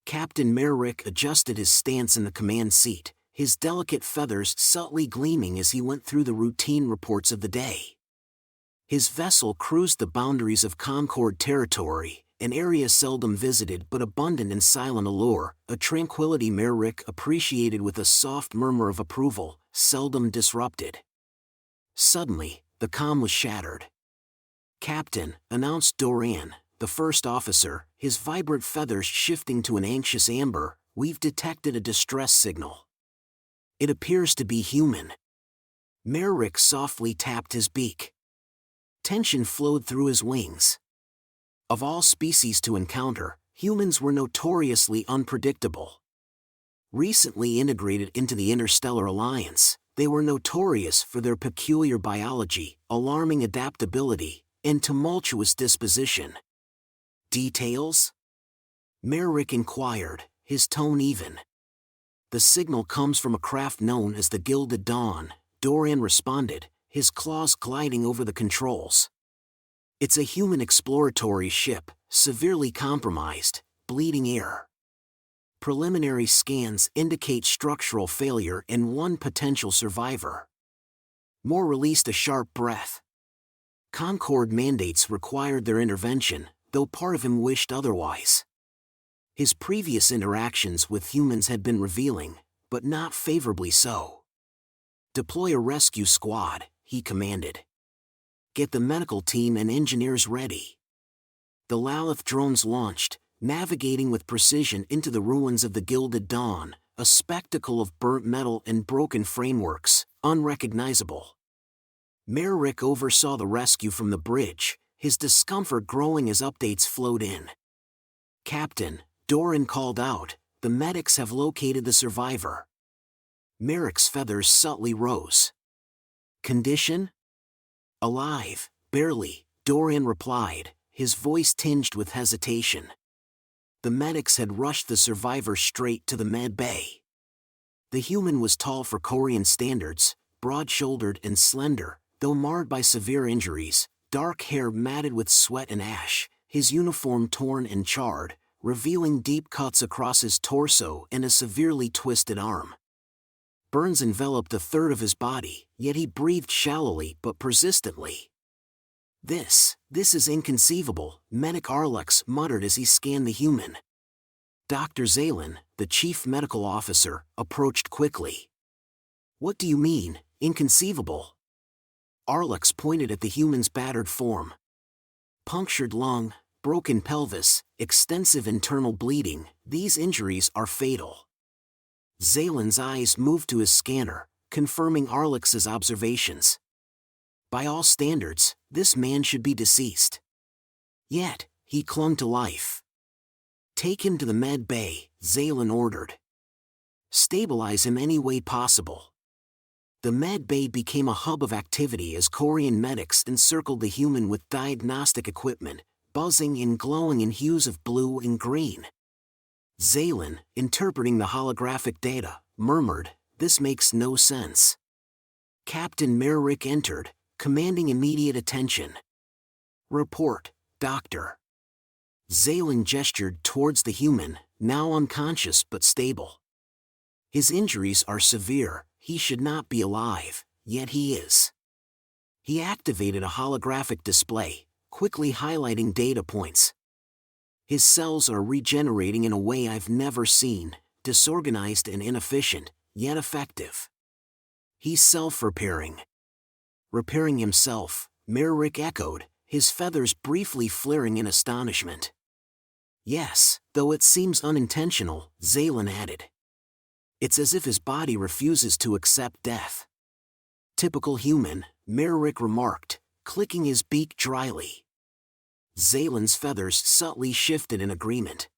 Captain Merrick adjusted his stance in the command seat, his delicate feathers subtly gleaming as he went through the routine reports of the day. His vessel cruised the boundaries of Concord territory, an area seldom visited but abundant in silent allure, a tranquility Merrick appreciated with a soft murmur of approval, seldom disrupted. Suddenly, the calm was shattered. "Captain," announced Doran, the first officer, his vibrant feathers shifting to an anxious amber, "we've detected a distress signal. It appears to be human." Merrick softly tapped his beak. Tension flowed through his wings. Of all species to encounter, humans were notoriously unpredictable. Recently integrated into the Interstellar Alliance, they were notorious for their peculiar biology, alarming adaptability, and tumultuous disposition. "Details?" Merrick inquired, his tone even. "The signal comes from a craft known as the Gilded Dawn," Doran responded, his claws gliding over the controls. "It's a human exploratory ship, severely compromised, bleeding air. Preliminary scans indicate structural failure and one potential survivor." Moore released a sharp breath. Concord mandates required their intervention, though part of him wished otherwise. His previous interactions with humans had been revealing, but not favorably so. "Deploy a rescue squad," he commanded. "Get the medical team and engineers ready." The Lalith drones launched, navigating with precision into the ruins of the Gilded Dawn, a spectacle of burnt metal and broken frameworks, unrecognizable. Merrick oversaw the rescue from the bridge, his discomfort growing as updates flowed in. "Captain," Doran called out, "the medics have located the survivor." Merrick's feathers subtly rose. "Condition?" "Alive, barely," Doran replied, his voice tinged with hesitation. The medics had rushed the survivor straight to the med bay. The human was tall for Korean standards, broad-shouldered and slender, though marred by severe injuries, dark hair matted with sweat and ash, his uniform torn and charred, revealing deep cuts across his torso and a severely twisted arm. Burns enveloped a third of his body, yet he breathed shallowly but persistently. This is inconceivable," Medic Arlex muttered as he scanned the human. Dr. Zalen, the chief medical officer, approached quickly. "What do you mean, inconceivable?" Arlex pointed at the human's battered form. "Punctured lung, broken pelvis, extensive internal bleeding, these injuries are fatal." Zalen's eyes moved to his scanner, confirming Arlex's observations. By all standards, this man should be deceased. Yet, he clung to life. "Take him to the med bay," Zalen ordered. "Stabilize him any way possible." The med bay became a hub of activity as Korean medics encircled the human with diagnostic equipment, buzzing and glowing in hues of blue and green. Zalen, interpreting the holographic data, murmured, "This makes no sense." Captain Merrick entered, commanding immediate attention. "Report, Doctor." Zalen gestured towards the human, now unconscious but stable. "His injuries are severe, he should not be alive, yet he is." He activated a holographic display, quickly highlighting data points. "His cells are regenerating in a way I've never seen, disorganized and inefficient, yet effective. He's self-repairing." "Repairing himself," Merrick echoed, his feathers briefly flaring in astonishment. "Yes, though it seems unintentional," Zalen added. "It's as if his body refuses to accept death." "Typical human," Merrick remarked, clicking his beak dryly. Zalen's feathers subtly shifted in agreement.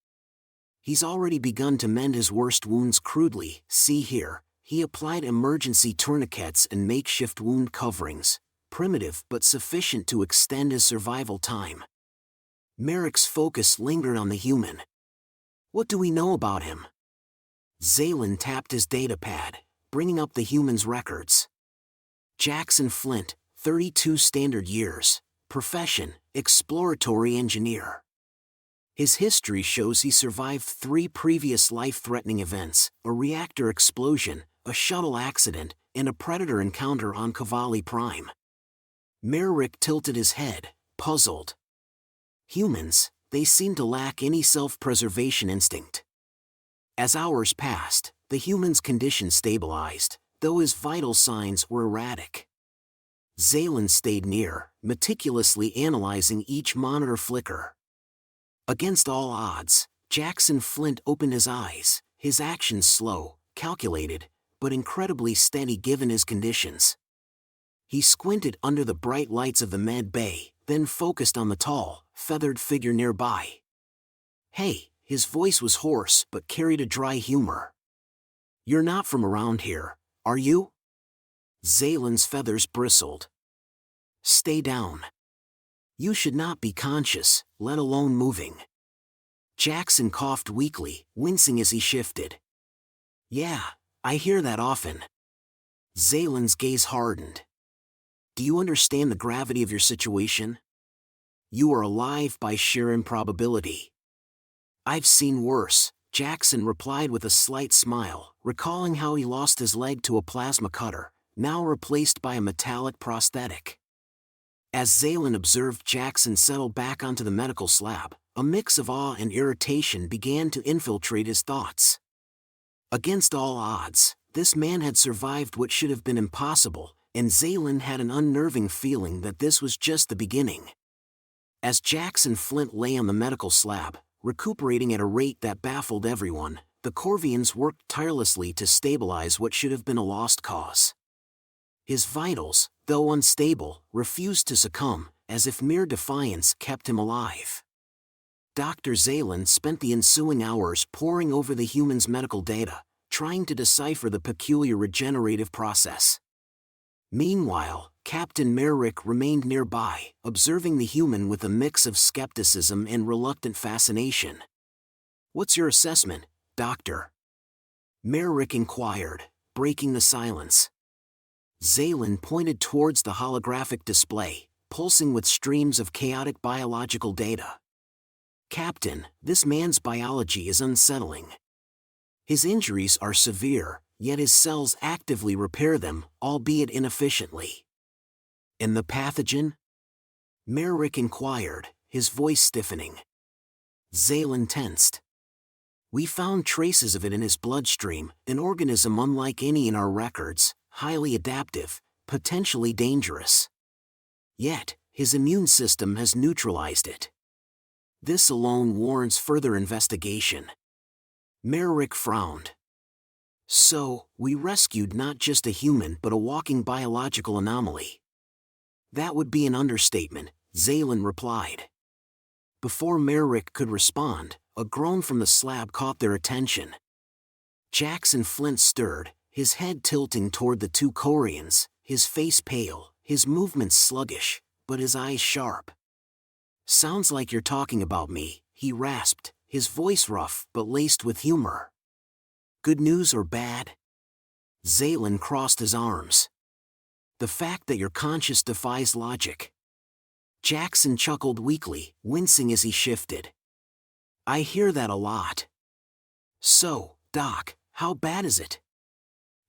"He's already begun to mend his worst wounds crudely, see here." He applied emergency tourniquets and makeshift wound coverings, primitive but sufficient to extend his survival time. Merrick's focus lingered on the human. "What do we know about him?" Zalen tapped his datapad, bringing up the human's records. "Jackson Flint, 32 standard years. Profession, exploratory engineer. His history shows he survived 3 previous life-threatening events: a reactor explosion, a shuttle accident, and a predator encounter on Cavalli Prime. Merrick tilted his head, puzzled. Humans, they seem to lack any self-preservation instinct. As hours passed, the human's condition stabilized, though his vital signs were erratic. Zaylen stayed near, meticulously analyzing each monitor flicker. Against all odds, Jackson Flint opened his eyes, his actions slow, calculated, but incredibly steady given his conditions. He squinted under the bright lights of the med bay, then focused on the tall, feathered figure nearby. "Hey," his voice was hoarse but carried a dry humor. "You're not from around here, are you?" Zaylen's feathers bristled. "Stay down. You should not be conscious, let alone moving." Jackson coughed weakly, wincing as he shifted. "Yeah, I hear that often." Zaylen's gaze hardened. "Do you understand the gravity of your situation? You are alive by sheer improbability." "I've seen worse," Jackson replied with a slight smile, recalling how he lost his leg to a plasma cutter, now replaced by a metallic prosthetic. As Zaylen observed Jackson settle back onto the medical slab, a mix of awe and irritation began to infiltrate his thoughts. Against all odds, this man had survived what should have been impossible, and Zaylen had an unnerving feeling that this was just the beginning. As Jackson Flint lay on the medical slab, recuperating at a rate that baffled everyone, the Corvians worked tirelessly to stabilize what should have been a lost cause. His vitals, though unstable, refused to succumb, as if mere defiance kept him alive. Dr. Zaylen spent the ensuing hours poring over the human's medical data, trying to decipher the peculiar regenerative process. Meanwhile, Captain Merrick remained nearby, observing the human with a mix of skepticism and reluctant fascination. "What's your assessment, Doctor?" Merrick inquired, breaking the silence. Zaylen pointed towards the holographic display, pulsing with streams of chaotic biological data. "Captain, this man's biology is unsettling. His injuries are severe, yet his cells actively repair them, albeit inefficiently." "And the pathogen?" Merrick inquired, his voice stiffening. Zaylen tensed. "We found traces of it in his bloodstream, an organism unlike any in our records, highly adaptive, potentially dangerous. Yet, his immune system has neutralized it. This alone warrants further investigation." Merrick frowned. "So, we rescued not just a human but a walking biological anomaly." "That would be an understatement," Zaylen replied. Before Merrick could respond, a groan from the slab caught their attention. Jackson Flint stirred, his head tilting toward the 2 Corians, his face pale, his movements sluggish, but his eyes sharp. "Sounds like you're talking about me," he rasped, his voice rough but laced with humor. "Good news or bad?" Zaylen crossed his arms. "The fact that you're conscious defies logic." Jackson chuckled weakly, wincing as he shifted. "I hear that a lot." "So, Doc, how bad is it?"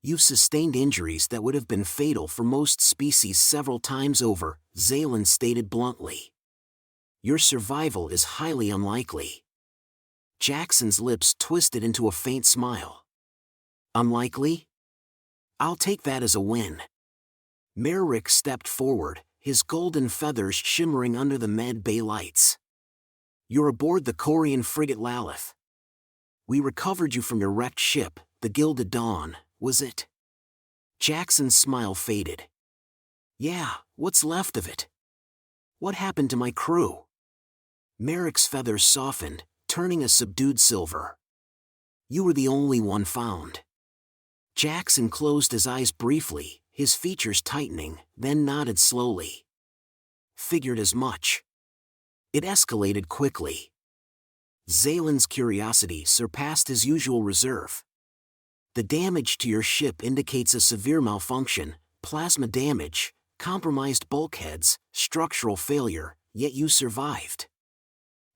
"You've sustained injuries that would have been fatal for most species several times over," Zaylen stated bluntly. "Your survival is highly unlikely." Jackson's lips twisted into a faint smile. "Unlikely? I'll take that as a win." Merrick stepped forward, his golden feathers shimmering under the med bay lights. "You're aboard the Corian frigate Lalith. We recovered you from your wrecked ship, the Gilded Dawn, was it?" Jackson's smile faded. "Yeah, what's left of it? What happened to my crew?" Merrick's feathers softened, turning a subdued silver. "You were the only one found." Jackson closed his eyes briefly, his features tightening, then nodded slowly. "Figured as much." It escalated quickly. Zaylen's curiosity surpassed his usual reserve. "The damage to your ship indicates a severe malfunction, plasma damage, compromised bulkheads, structural failure, yet you survived."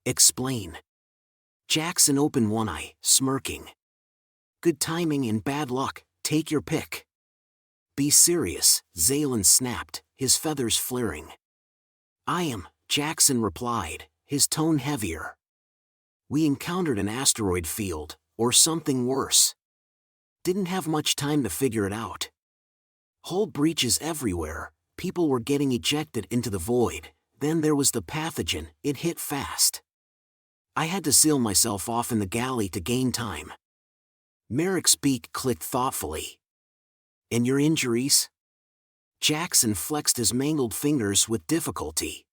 "Explain." Jackson opened one eye, smirking. Good timing and bad luck, take your pick. Be serious, Zaylen snapped, his feathers flaring. I am, Jackson replied, his tone heavier. We encountered an asteroid field, or something worse. Didn't have much time to figure it out. Hull breaches everywhere, people were getting ejected into the void, then there was the pathogen, it hit fast. I had to seal myself off in the galley to gain time. Merrick's beak clicked thoughtfully. And your injuries? Jackson flexed his mangled fingers with difficulty.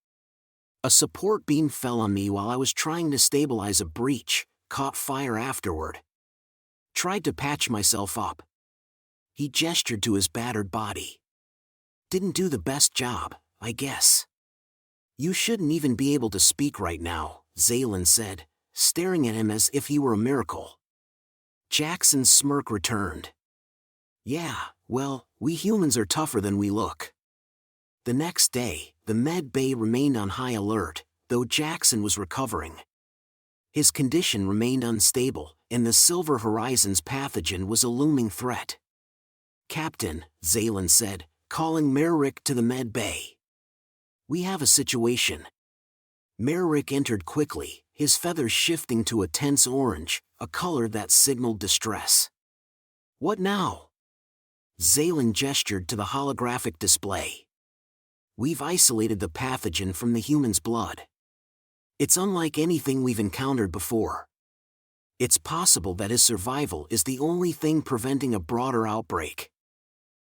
A support beam fell on me while I was trying to stabilize a breach, caught fire afterward. Tried to patch myself up. He gestured to his battered body. Didn't do the best job, I guess. You shouldn't even be able to speak right now, Zaylen said, staring at him as if he were a miracle. Jackson's smirk returned. Yeah, well, we humans are tougher than we look. The next day, the med bay remained on high alert, though Jackson was recovering. His condition remained unstable, and the Silver Horizon's pathogen was a looming threat. Captain, Zaylen said, calling Merrick to the med bay. We have a situation. Merrick entered quickly, his feathers shifting to a tense orange, a color that signaled distress. What now? Zaylen gestured to the holographic display. We've isolated the pathogen from the human's blood. It's unlike anything we've encountered before. It's possible that his survival is the only thing preventing a broader outbreak.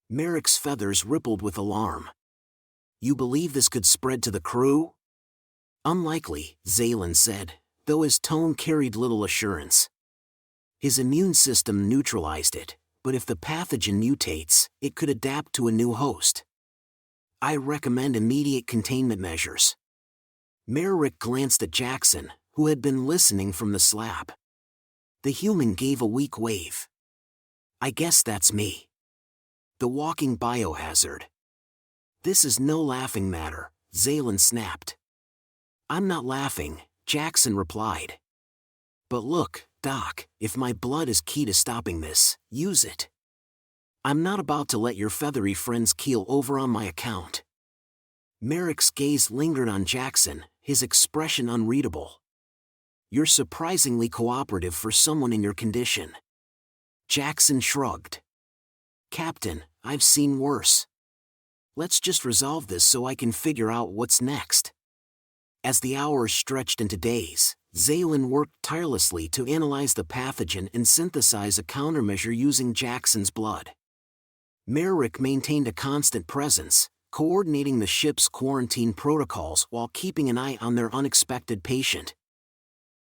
Merrick's feathers rippled with alarm. You believe this could spread to the crew? Unlikely, Zaylen said, though his tone carried little assurance. His immune system neutralized it, but if the pathogen mutates, it could adapt to a new host. I recommend immediate containment measures. Merrick glanced at Jackson, who had been listening from the slab. The human gave a weak wave. I guess that's me. The walking biohazard. This is no laughing matter, Zaylen snapped. I'm not laughing, Jackson replied. But look, Doc, if my blood is key to stopping this, use it. I'm not about to let your feathery friends keel over on my account. Merrick's gaze lingered on Jackson, his expression unreadable. You're surprisingly cooperative for someone in your condition. Jackson shrugged. Captain, I've seen worse. Let's just resolve this so I can figure out what's next. As the hours stretched into days, Zaylen worked tirelessly to analyze the pathogen and synthesize a countermeasure using Jackson's blood. Merrick maintained a constant presence, coordinating the ship's quarantine protocols while keeping an eye on their unexpected patient.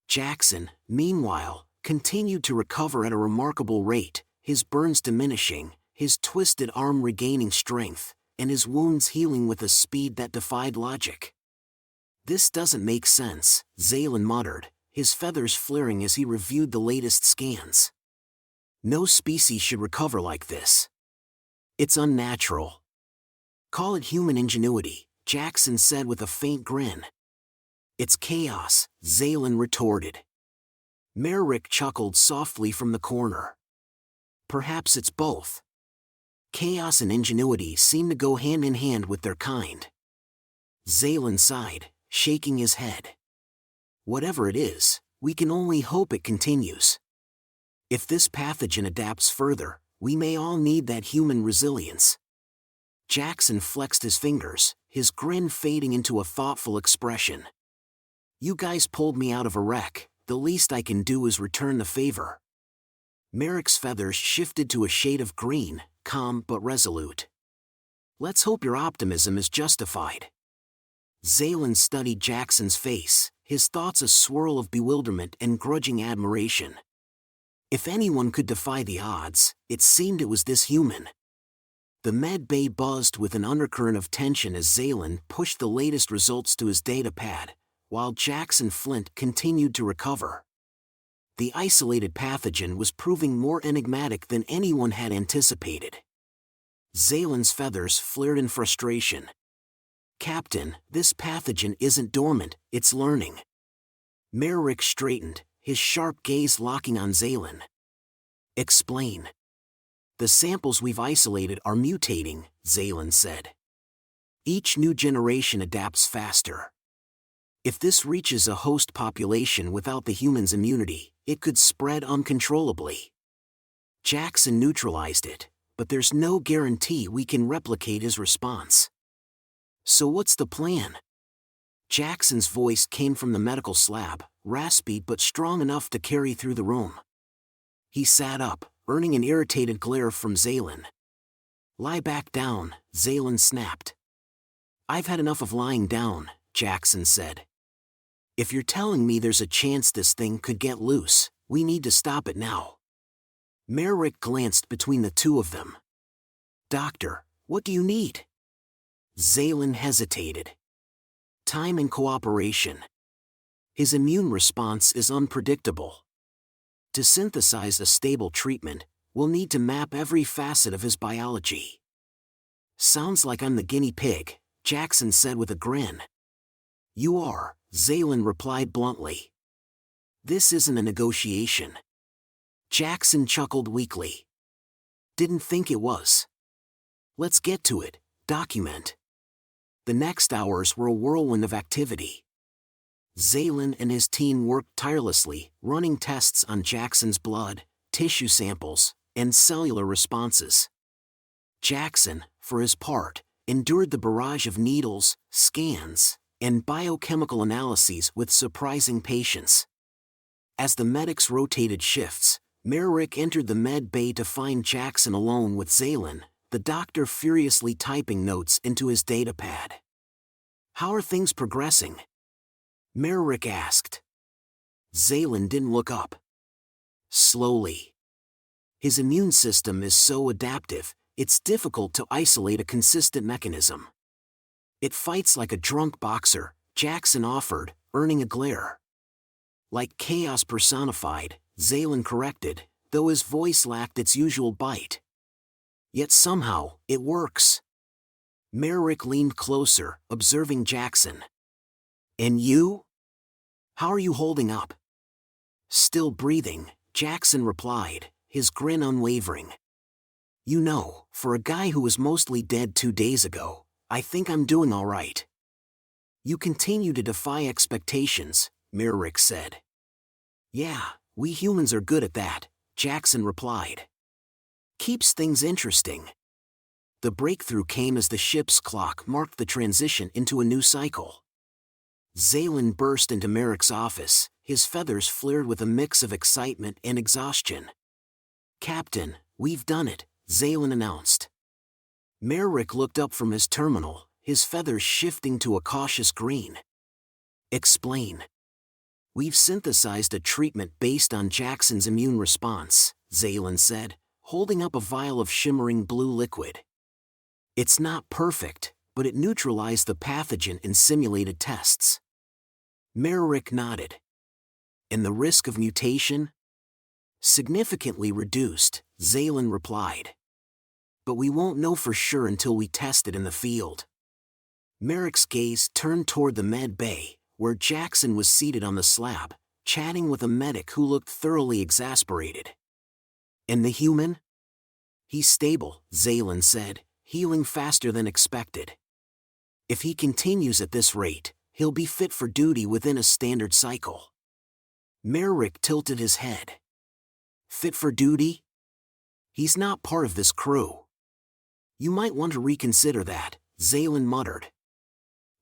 Jackson, meanwhile, continued to recover at a remarkable rate, his burns diminishing, his twisted arm regaining strength, and his wounds healing with a speed that defied logic. This doesn't make sense, Zaylen muttered, his feathers flaring as he reviewed the latest scans. No species should recover like this. It's unnatural. Call it human ingenuity, Jackson said with a faint grin. It's chaos, Zaylen retorted. Merrick chuckled softly from the corner. Perhaps it's both. Chaos and ingenuity seem to go hand in hand with their kind. Zaylen sighed, shaking his head. Whatever it is, we can only hope it continues. If this pathogen adapts further, we may all need that human resilience. Jackson flexed his fingers, his grin fading into a thoughtful expression. You guys pulled me out of a wreck, the least I can do is return the favor. Merrick's feathers shifted to a shade of green, calm but resolute. Let's hope your optimism is justified. Zaylen studied Jackson's face, his thoughts a swirl of bewilderment and grudging admiration. If anyone could defy the odds, it seemed it was this human. The med bay buzzed with an undercurrent of tension as Zaylen pushed the latest results to his datapad, while Jackson Flint continued to recover. The isolated pathogen was proving more enigmatic than anyone had anticipated. Zaylen's feathers flared in frustration. Captain, this pathogen isn't dormant, it's learning. Merrick straightened, his sharp gaze locking on Zaylin. Explain. The samples we've isolated are mutating, Zaylin said. Each new generation adapts faster. If this reaches a host population without the human's immunity, it could spread uncontrollably. Jackson neutralized it, but there's no guarantee we can replicate his response. So what's the plan? Jackson's voice came from the medical slab, raspy but strong enough to carry through the room. He sat up, earning an irritated glare from Zaylin. Lie back down, Zaylin snapped. I've had enough of lying down, Jackson said. If you're telling me there's a chance this thing could get loose, we need to stop it now. Merrick glanced between the two of them. Doctor, what do you need? Zaylin hesitated. Time and cooperation. His immune response is unpredictable. To synthesize a stable treatment, we'll need to map every facet of his biology. Sounds like I'm the guinea pig, Jackson said with a grin. You are, Zaylin replied bluntly. This isn't a negotiation. Jackson chuckled weakly. Didn't think it was. Let's get to it, document. The next hours were a whirlwind of activity. Zaylin and his team worked tirelessly, running tests on Jackson's blood, tissue samples, and cellular responses. Jackson, for his part, endured the barrage of needles, scans, and biochemical analyses with surprising patience. As the medics rotated shifts, Merrick entered the med bay to find Jackson alone with Zaylin, the doctor furiously typing notes into his datapad. How are things progressing? Merrick asked. Zaylin didn't look up. Slowly. His immune system is so adaptive, it's difficult to isolate a consistent mechanism. It fights like a drunk boxer, Jackson offered, earning a glare. Like chaos personified, Zaylin corrected, though his voice lacked its usual bite. Yet somehow, it works. Merrick leaned closer, observing Jackson. And you? How are you holding up? Still breathing, Jackson replied, his grin unwavering. You know, for a guy who was mostly dead 2 days ago, I think I'm doing all right. You continue to defy expectations, Merrick said. Yeah, we humans are good at that, Jackson replied. Keeps things interesting. The breakthrough came as the ship's clock marked the transition into a new cycle. Zaylin burst into Merrick's office, his feathers flared with a mix of excitement and exhaustion. Captain, we've done it, Zaylin announced. Merrick looked up from his terminal, his feathers shifting to a cautious green. Explain. We've synthesized a treatment based on Jackson's immune response, Zaylin said, holding up a vial of shimmering blue liquid. It's not perfect, but it neutralized the pathogen in simulated tests. Merrick nodded. And the risk of mutation? Significantly reduced, Zaylin replied. But we won't know for sure until we test it in the field. Merrick's gaze turned toward the med bay, where Jackson was seated on the slab, chatting with a medic who looked thoroughly exasperated. And the human? He's stable, Zaylin said, healing faster than expected. If he continues at this rate, he'll be fit for duty within a standard cycle. Merrick tilted his head. Fit for duty? He's not part of this crew. You might want to reconsider that, Zaylin muttered.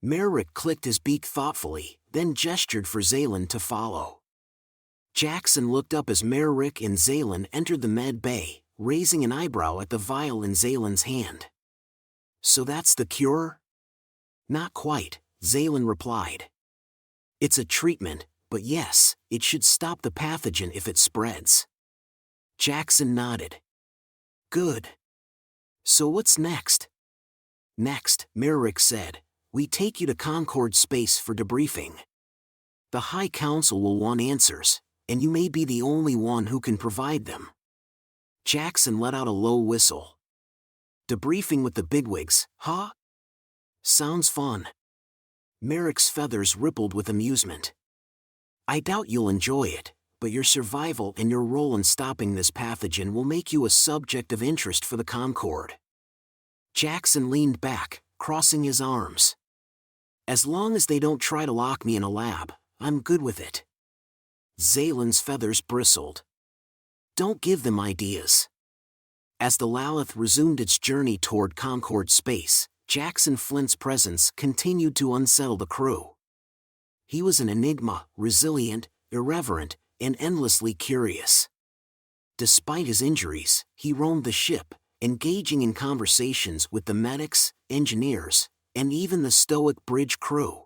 Merrick clicked his beak thoughtfully, then gestured for Zaylin to follow. Jackson looked up as Merrick and Zaylin entered the med bay, raising an eyebrow at the vial in Zaylin's hand. So that's the cure? Not quite, Zaylin replied. It's a treatment, but yes, it should stop the pathogen if it spreads. Jackson nodded. Good. So what's next? Next, Merrick said, we take you to Concord Space for debriefing. The High Council will want answers, and you may be the only one who can provide them. Jackson let out a low whistle. Debriefing with the bigwigs, huh? Sounds fun. Merrick's feathers rippled with amusement. I doubt you'll enjoy it, but your survival and your role in stopping this pathogen will make you a subject of interest for the Concorde. Jackson leaned back, crossing his arms. As long as they don't try to lock me in a lab, I'm good with it. Zaylen's feathers bristled. Don't give them ideas. As the Lalith resumed its journey toward Concorde space, Jackson Flint's presence continued to unsettle the crew. He was an enigma, resilient, irreverent, and endlessly curious. Despite his injuries, he roamed the ship, engaging in conversations with the medics, engineers, and even the stoic bridge crew.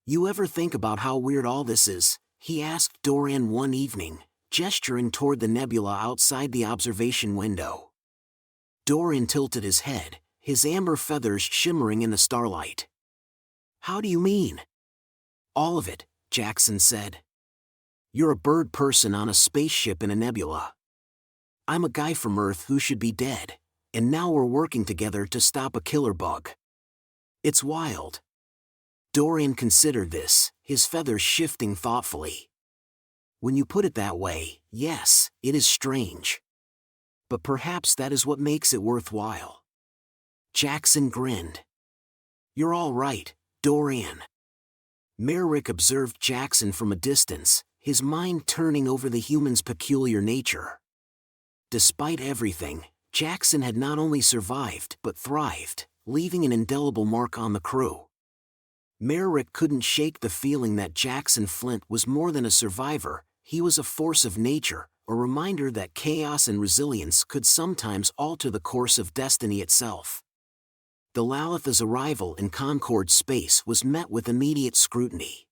You ever think about how weird all this is? He asked Dorian one evening, gesturing toward the nebula outside the observation window. Dorian tilted his head, his amber feathers shimmering in the starlight. How do you mean? All of it, Jackson said. You're a bird person on a spaceship in a nebula. I'm a guy from Earth who should be dead, and now we're working together to stop a killer bug. It's wild. Dorian considered this, his feathers shifting thoughtfully. When you put it that way, yes, it is strange. But perhaps that is what makes it worthwhile. Jackson grinned. You're all right, Dorian. Merrick observed Jackson from a distance, his mind turning over the human's peculiar nature. Despite everything, Jackson had not only survived but thrived, leaving an indelible mark on the crew. Merrick couldn't shake the feeling that Jackson Flint was more than a survivor, he was a force of nature, a reminder that chaos and resilience could sometimes alter the course of destiny itself. The Lalith's arrival in Concorde space was met with immediate scrutiny.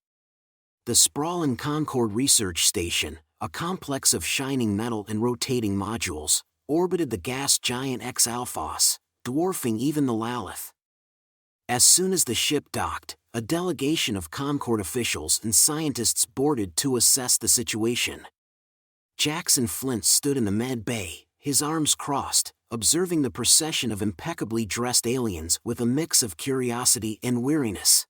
The sprawling Concorde Research Station, a complex of shining metal and rotating modules, orbited the gas giant X-Alphos, dwarfing even the Lalith. As soon as the ship docked, a delegation of Concorde officials and scientists boarded to assess the situation. Jackson Flint stood in the med bay, his arms crossed, observing the procession of impeccably dressed aliens with a mix of curiosity and weariness.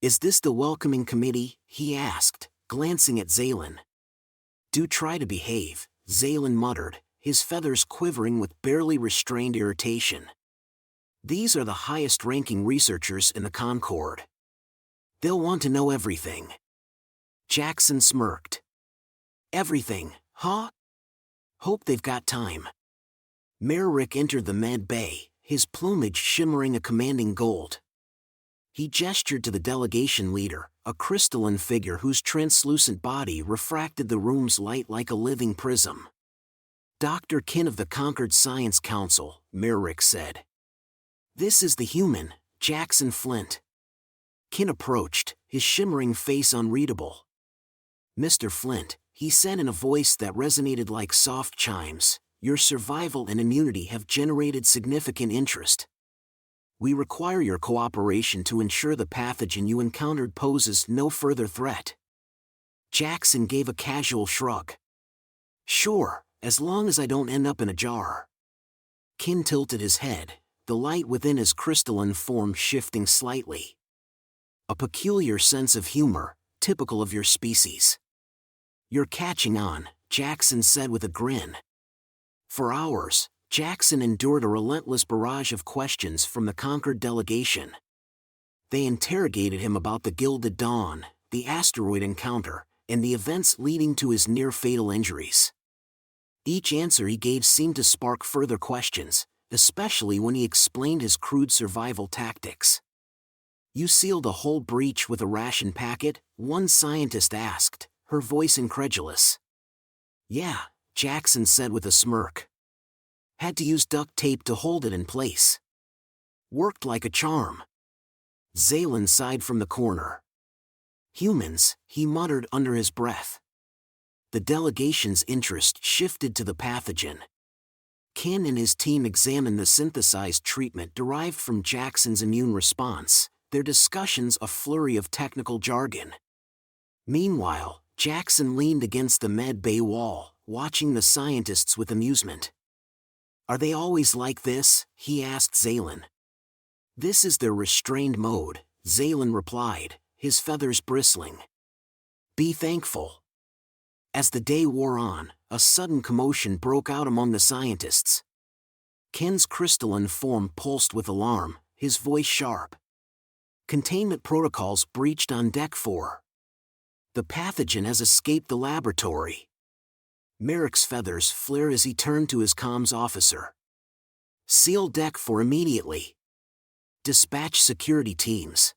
Is this the welcoming committee? He asked, glancing at Zaylen. Do try to behave, Zaylen muttered, his feathers quivering with barely restrained irritation. These are the highest-ranking researchers in the Concorde. They'll want to know everything. Jackson smirked. Everything, huh? Hope they've got time. Merrick entered the med bay, his plumage shimmering a commanding gold. He gestured to the delegation leader, a crystalline figure whose translucent body refracted the room's light like a living prism. Dr. Kin of the Concord Science Council, Merrick said. This is the human, Jackson Flint. Kin approached, his shimmering face unreadable. Mr. Flint, he said in a voice that resonated like soft chimes, your survival and immunity have generated significant interest. We require your cooperation to ensure the pathogen you encountered poses no further threat. Jackson gave a casual shrug. Sure, as long as I don't end up in a jar. Kin tilted his head, the light within his crystalline form shifting slightly. A peculiar sense of humor, typical of your species. You're catching on, Jackson said with a grin. For hours, Jackson endured a relentless barrage of questions from the Concord delegation. They interrogated him about the Gilded Dawn, the asteroid encounter, and the events leading to his near-fatal injuries. Each answer he gave seemed to spark further questions, especially when he explained his crude survival tactics. You sealed a whole breach with a ration packet? One scientist asked, her voice incredulous. Yeah, Jackson said with a smirk. Had to use duct tape to hold it in place. Worked like a charm. Zaylen sighed from the corner. Humans, he muttered under his breath. The delegation's interest shifted to the pathogen. Kin and his team examined the synthesized treatment derived from Jackson's immune response, their discussions a flurry of technical jargon. Meanwhile, Jackson leaned against the med bay wall, watching the scientists with amusement. Are they always like this? He asked Zaylen. This is their restrained mode, Zaylen replied, his feathers bristling. Be thankful. As the day wore on, a sudden commotion broke out among the scientists. Ken's crystalline form pulsed with alarm, his voice sharp. Containment protocols breached on Deck 4. The pathogen has escaped the laboratory. Merrick's feathers flare as he turned to his comms officer. Seal Deck 4 immediately. Dispatch security teams.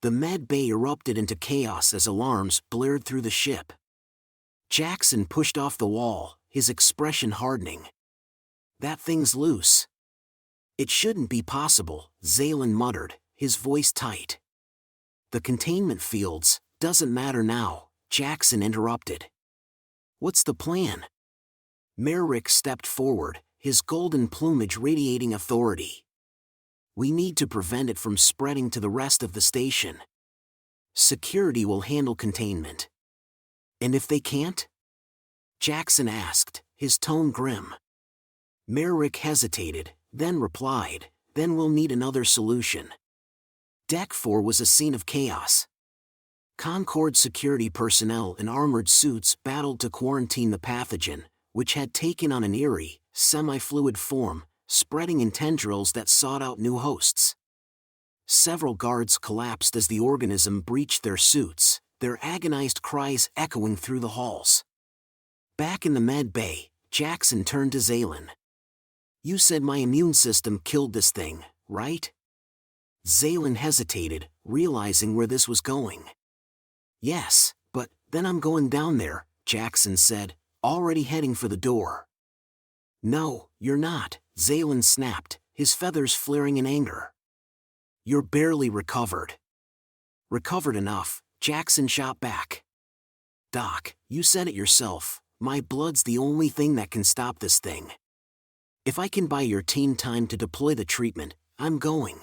The med bay erupted into chaos as alarms blared through the ship. Jackson pushed off the wall, his expression hardening. That thing's loose. It shouldn't be possible, Zaylen muttered, his voice tight. The containment fields, doesn't matter now, Jackson interrupted. What's the plan? Merrick stepped forward, his golden plumage radiating authority. We need to prevent it from spreading to the rest of the station. Security will handle containment. And if they can't? Jackson asked, his tone grim. Merrick hesitated, then replied, then we'll need another solution. Deck 4 was a scene of chaos. Concord security personnel in armored suits battled to quarantine the pathogen, which had taken on an eerie, semi-fluid form, spreading in tendrils that sought out new hosts. Several guards collapsed as the organism breached their suits, their agonized cries echoing through the halls. Back in the med bay, Jackson turned to Zaylen. You said my immune system killed this thing, right? Zaylen hesitated, realizing where this was going. Yes, but then I'm going down there, Jackson said, already heading for the door. No, you're not, Zaylen snapped, his feathers flaring in anger. You're barely recovered. Recovered enough, Jackson shot back. Doc, you said it yourself, my blood's the only thing that can stop this thing. If I can buy your team time to deploy the treatment, I'm going.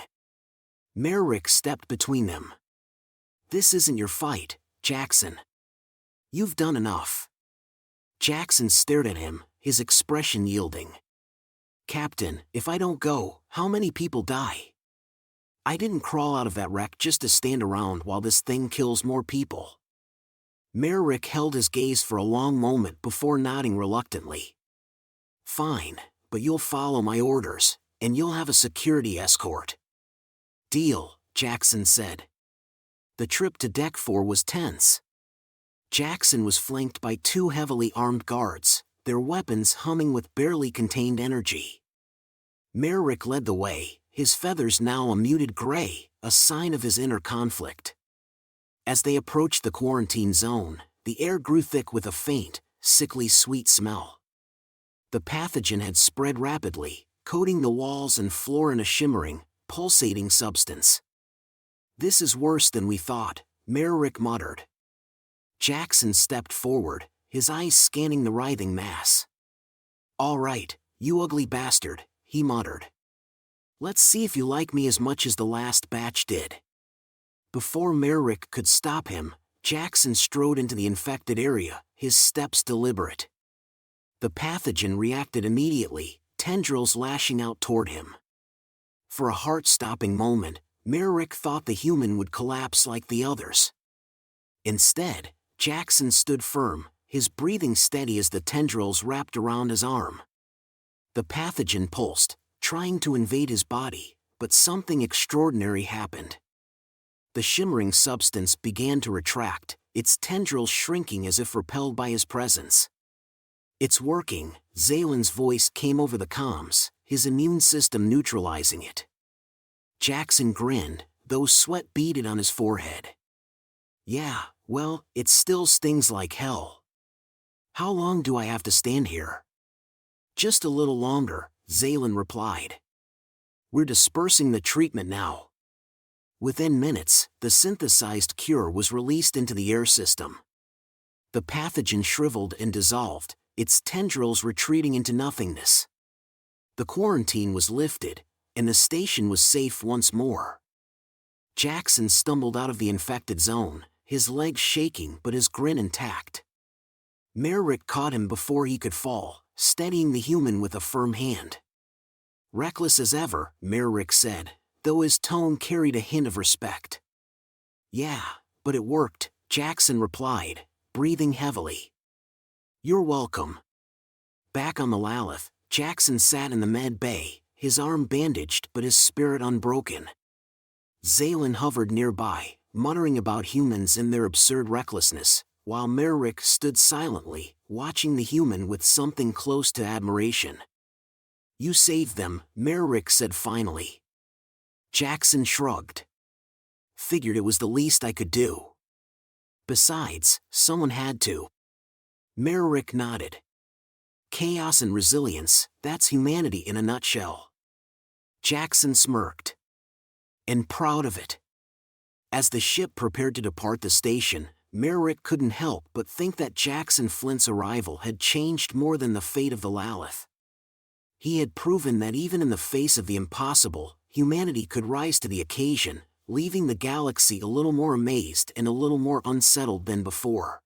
Merrick stepped between them. This isn't your fight, Jackson. You've done enough. Jackson stared at him, his expression yielding. Captain, if I don't go, how many people die? I didn't crawl out of that wreck just to stand around while this thing kills more people. Merrick held his gaze for a long moment before nodding reluctantly. Fine, but you'll follow my orders, and you'll have a security escort. Deal, Jackson said. The trip to Deck 4 was tense. Jackson was flanked by two heavily armed guards, their weapons humming with barely contained energy. Merrick led the way, his feathers now a muted gray, a sign of his inner conflict. As they approached the quarantine zone, the air grew thick with a faint, sickly sweet smell. The pathogen had spread rapidly, coating the walls and floor in a shimmering, pulsating substance. This is worse than we thought, Merrick muttered. Jackson stepped forward, his eyes scanning the writhing mass. All right, you ugly bastard, he muttered. Let's see if you like me as much as the last batch did. Before Merrick could stop him, Jackson strode into the infected area, his steps deliberate. The pathogen reacted immediately, tendrils lashing out toward him. For a heart-stopping moment, Merrick thought the human would collapse like the others. Instead, Jackson stood firm, his breathing steady as the tendrils wrapped around his arm. The pathogen pulsed, trying to invade his body, but something extraordinary happened. The shimmering substance began to retract, its tendrils shrinking as if repelled by his presence. It's working, Zaylen's voice came over the comms, his immune system neutralizing it. Jackson grinned, though sweat beaded on his forehead. Yeah, well, it still stings like hell. How long do I have to stand here? Just a little longer, Zaylen replied. We're dispersing the treatment now. Within minutes, the synthesized cure was released into the air system. The pathogen shriveled and dissolved, its tendrils retreating into nothingness. The quarantine was lifted, and the station was safe once more. Jackson stumbled out of the infected zone, his legs shaking but his grin intact. Merrick caught him before he could fall, steadying the human with a firm hand. Reckless as ever, Merrick said, though his tone carried a hint of respect. Yeah, but it worked, Jackson replied, breathing heavily. You're welcome. Back on the Lalith, Jackson sat in the med bay, his arm bandaged but his spirit unbroken. Zaylin hovered nearby, muttering about humans and their absurd recklessness, while Merrick stood silently, watching the human with something close to admiration. You saved them, Merrick said finally. Jackson shrugged. Figured it was the least I could do. Besides, someone had to. Merrick nodded. Chaos and resilience, that's humanity in a nutshell. Jackson smirked. And proud of it. As the ship prepared to depart the station, Merrick couldn't help but think that Jackson Flint's arrival had changed more than the fate of the Lalith. He had proven that even in the face of the impossible, humanity could rise to the occasion, leaving the galaxy a little more amazed and a little more unsettled than before.